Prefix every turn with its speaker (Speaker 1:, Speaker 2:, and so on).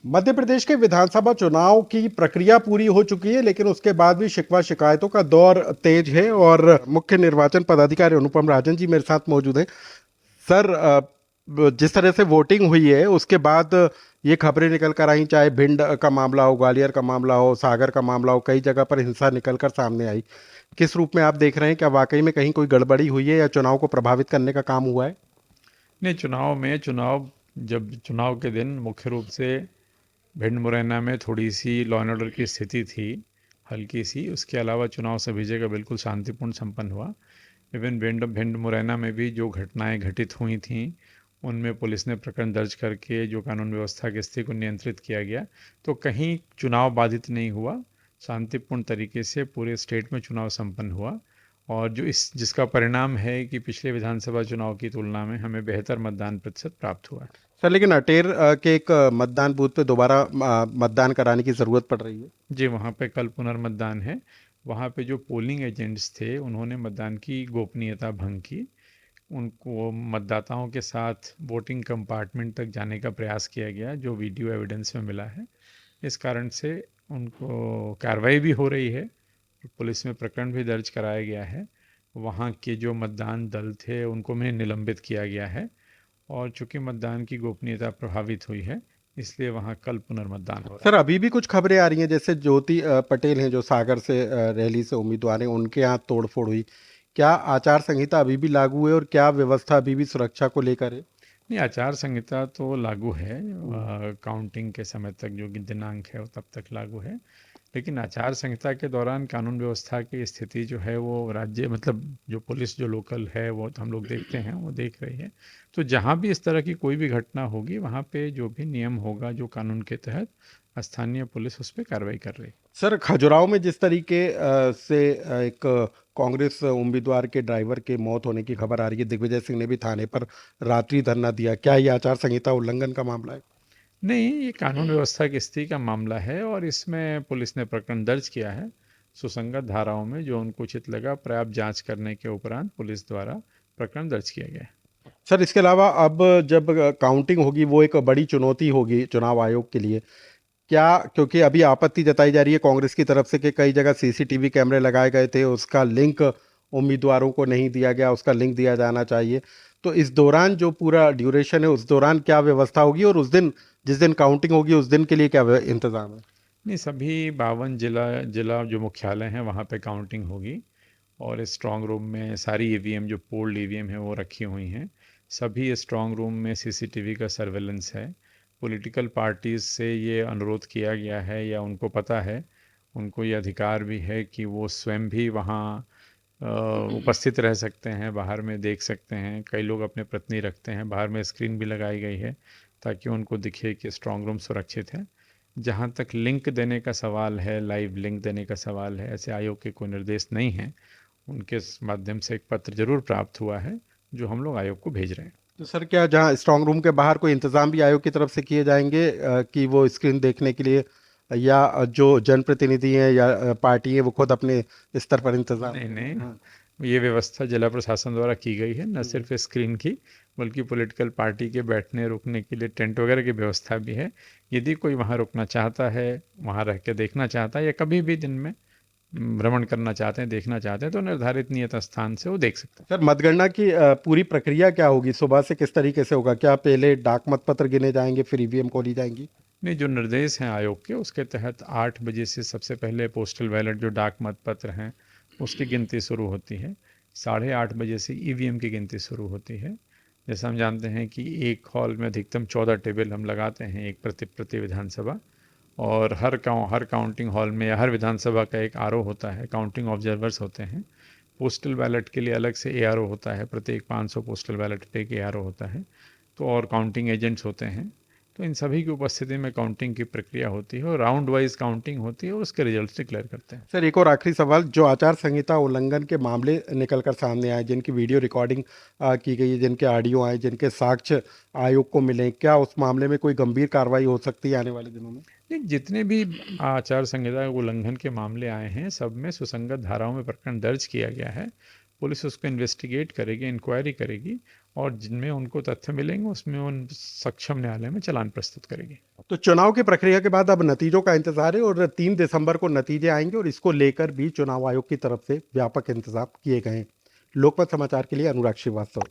Speaker 1: मध्य प्रदेश के विधानसभा चुनाव की प्रक्रिया पूरी हो चुकी है, लेकिन उसके बाद भी शिकवा शिकायतों का दौर तेज है और मुख्य निर्वाचन पदाधिकारी अनुपम राजन जी मेरे साथ मौजूद हैं। सर, जिस तरह से वोटिंग हुई है उसके बाद ये खबरें निकल कर आई, चाहे भिंड का मामला हो, ग्वालियर का मामला हो, सागर का मामला हो, कई जगह पर हिंसा निकल कर सामने आई। किस रूप में आप देख रहे हैं? क्या वाकई में कहीं कोई गड़बड़ी हुई है या चुनाव को प्रभावित करने का काम हुआ है?
Speaker 2: नहीं, जब चुनाव के दिन मुख्य रूप से भिंड मुरैना में थोड़ी सी लॉ एंड ऑर्डर की स्थिति थी, हल्की सी। उसके अलावा चुनाव सभी जगह बिल्कुल शांतिपूर्ण संपन्न हुआ। इवन भिंड भिंड मुरैना में भी जो घटनाएं घटित हुई थीं, उनमें पुलिस ने प्रकरण दर्ज करके जो कानून व्यवस्था की स्थिति को नियंत्रित किया गया। तो कहीं चुनाव बाधित नहीं हुआ, शांतिपूर्ण तरीके से पूरे स्टेट में चुनाव संपन्न हुआ। और जिसका परिणाम है कि पिछले विधानसभा चुनाव की तुलना में हमें बेहतर मतदान प्रतिशत प्राप्त हुआ है।
Speaker 1: सर, लेकिन अटेर के एक मतदान बूथ पे दोबारा मतदान कराने की जरूरत पड़ रही है।
Speaker 2: जी, वहाँ पे कल पुनर्मतदान है। वहाँ पे जो पोलिंग एजेंट्स थे, उन्होंने मतदान की गोपनीयता भंग की। उनको मतदाताओं के साथ वोटिंग कंपार्टमेंट तक जाने का प्रयास किया गया, जो वीडियो एविडेंस में मिला है। इस कारण से उनको कार्रवाई भी हो रही है, पुलिस में प्रकरण भी दर्ज कराया गया है। वहाँ के जो मतदान दल थे उनको मैंने निलंबित किया गया है। और चूंकि मतदान की गोपनीयता प्रभावित हुई है, इसलिए वहाँ कल पुनर्मतदान हो रहा
Speaker 1: सर,
Speaker 2: है।
Speaker 1: अभी भी कुछ खबरें आ रही हैं, जैसे ज्योति पटेल हैं जो सागर से रैली से उम्मीदवार हैं, उनके यहाँ तोड़फोड़ हुई। क्या आचार संहिता अभी भी लागू है और क्या व्यवस्था अभी भी सुरक्षा को लेकर है?
Speaker 2: नहीं, आचार संहिता तो लागू है।
Speaker 1: हम्म।
Speaker 2: काउंटिंग के समय तक जो कि दिनांक है वो तब तक लागू है। लेकिन आचार संहिता के दौरान कानून व्यवस्था की स्थिति जो है वो राज्य, मतलब जो पुलिस जो लोकल है वो तो हम लोग देखते हैं, वो देख रही है। तो जहाँ भी इस तरह की कोई भी घटना होगी, वहाँ पे जो भी नियम होगा जो कानून के तहत, स्थानीय पुलिस उस पर कार्रवाई कर रही है।
Speaker 1: सर, खजुराहो में जिस तरीके से एक कांग्रेस उम्मीदवार के ड्राइवर के मौत होने की खबर आ रही है, दिग्विजय सिंह ने भी थाने पर रात्रि धरना दिया। क्या ये आचार संहिता उल्लंघन का मामला है?
Speaker 2: नहीं, ये कानून व्यवस्था की स्थिति का मामला है और इसमें पुलिस ने प्रकरण दर्ज किया है सुसंगत धाराओं में। जो उनको उचित लगा, पर्याप्त जांच करने के उपरांत पुलिस द्वारा प्रकरण दर्ज किया गया है।
Speaker 1: सर, इसके अलावा अब जब काउंटिंग होगी, वो एक बड़ी चुनौती होगी चुनाव आयोग के लिए। क्या, क्योंकि अभी आपत्ति जताई जा रही है कांग्रेस की तरफ से कि कई जगह सीसीटीवी कैमरे लगाए गए थे, उसका लिंक उम्मीदवारों को नहीं दिया गया, उसका लिंक दिया जाना चाहिए। तो इस दौरान जो पूरा ड्यूरेशन है, उस दौरान क्या व्यवस्था होगी और उस दिन, जिस दिन काउंटिंग होगी, उस दिन के लिए क्या इंतजाम है?
Speaker 2: नहीं, सभी 52 जिला जिला जो मुख्यालय हैं वहाँ पे काउंटिंग होगी। और स्ट्रांग रूम में सारी ईवीएम, जो पोल्ड ईवीएम है, वो रखी हुई हैं। सभी स्ट्रांग रूम में सीसीटीवी का सर्वेलेंस है। पॉलिटिकल पार्टीज से ये अनुरोध किया गया है, या उनको पता है, उनको ये अधिकार भी है कि वो स्वयं भी वहाँ उपस्थित रह सकते हैं, बाहर में देख सकते हैं। कई लोग अपने प्रतिनिधि रखते हैं, बाहर में स्क्रीन भी लगाई गई है ताकि उनको दिखे कि स्ट्रांग रूम सुरक्षित है। जहाँ तक लिंक देने का सवाल है, लाइव लिंक देने का सवाल है, ऐसे आयोग के कोई निर्देश नहीं हैं। उनके माध्यम से एक पत्र जरूर प्राप्त हुआ है, जो हम लोग आयोग को भेज रहे हैं।
Speaker 1: तो सर, क्या जहाँ स्ट्रांग रूम के बाहर कोई इंतजाम भी आयोग की तरफ से किए जाएंगे कि वो स्क्रीन देखने के लिए, या जो जनप्रतिनिधि हैं या पार्टी है वो खुद अपने स्तर पर इंतजाम
Speaker 2: नहीं,
Speaker 1: करें? हाँ।
Speaker 2: नहीं, ये व्यवस्था जिला प्रशासन द्वारा की गई है, न
Speaker 1: हम्म।
Speaker 2: सिर्फ स्क्रीन की, बल्कि पॉलिटिकल पार्टी के बैठने रुकने के लिए टेंट वगैरह की व्यवस्था भी है। यदि कोई वहाँ रुकना चाहता है, वहाँ रह के देखना चाहता है, या कभी भी दिन में भ्रमण करना चाहते हैं, देखना चाहते हैं, तो निर्धारित नियत स्थान से वो देख सकते हैं।
Speaker 1: सर, मतगणना की पूरी प्रक्रिया क्या होगी? सुबह से किस तरीके से होगा? क्या पहले डाक मत पत्र गिने जाएंगे, फिर ईवीएम खोली जाएंगी?
Speaker 2: नहीं, जो निर्देश हैं आयोग के, उसके तहत 8 बजे से सबसे पहले पोस्टल बैलेट, जो डाक मत पत्र हैं, उसकी गिनती शुरू होती है। 8:30 बजे से ईवीएम की गिनती शुरू होती है। जैसे हम जानते हैं कि एक हॉल में अधिकतम 14 टेबल हम लगाते हैं, एक प्रति प्रति विधानसभा। और हर काउंटिंग हॉल में या हर विधानसभा का एक आरओ होता है, काउंटिंग ऑब्जर्वर्स होते हैं। पोस्टल बैलेट के लिए अलग से एआरओ होता है, प्रत्येक 500 पोस्टल बैलेट पे एक एआरओ होता है। तो और काउंटिंग एजेंट्स होते हैं। तो इन सभी की उपस्थिति में काउंटिंग की प्रक्रिया होती है और राउंड वाइज काउंटिंग होती है और उसके रिजल्ट डिक्लेयर करते हैं।
Speaker 1: सर, एक और आखिरी सवाल। जो आचार संहिता उल्लंघन के मामले निकल कर सामने आए, जिनकी वीडियो रिकॉर्डिंग की गई है, जिनके ऑडियो आए, जिनके साक्ष्य आयोग को मिले, क्या उस मामले में कोई गंभीर कार्रवाई हो सकती है आने वाले दिनों में?
Speaker 2: नहीं, जितने भी आचार संहिता उल्लंघन के मामले आए हैं, सब में सुसंगत धाराओं में प्रकरण दर्ज किया गया है। पुलिस उसको इन्वेस्टिगेट करेगी, इंक्वायरी करेगी और जिनमें उनको तथ्य मिलेंगे उसमें उन सक्षम न्यायालय में चालान प्रस्तुत करेगी।
Speaker 1: तो चुनाव की प्रक्रिया के बाद अब नतीजों का इंतजार है और 3 दिसंबर को नतीजे आएंगे और इसको लेकर भी चुनाव आयोग की तरफ से व्यापक इंतजाम किए गए हैं। लोकमत समाचार के लिए अनुराग श्रीवास्तव।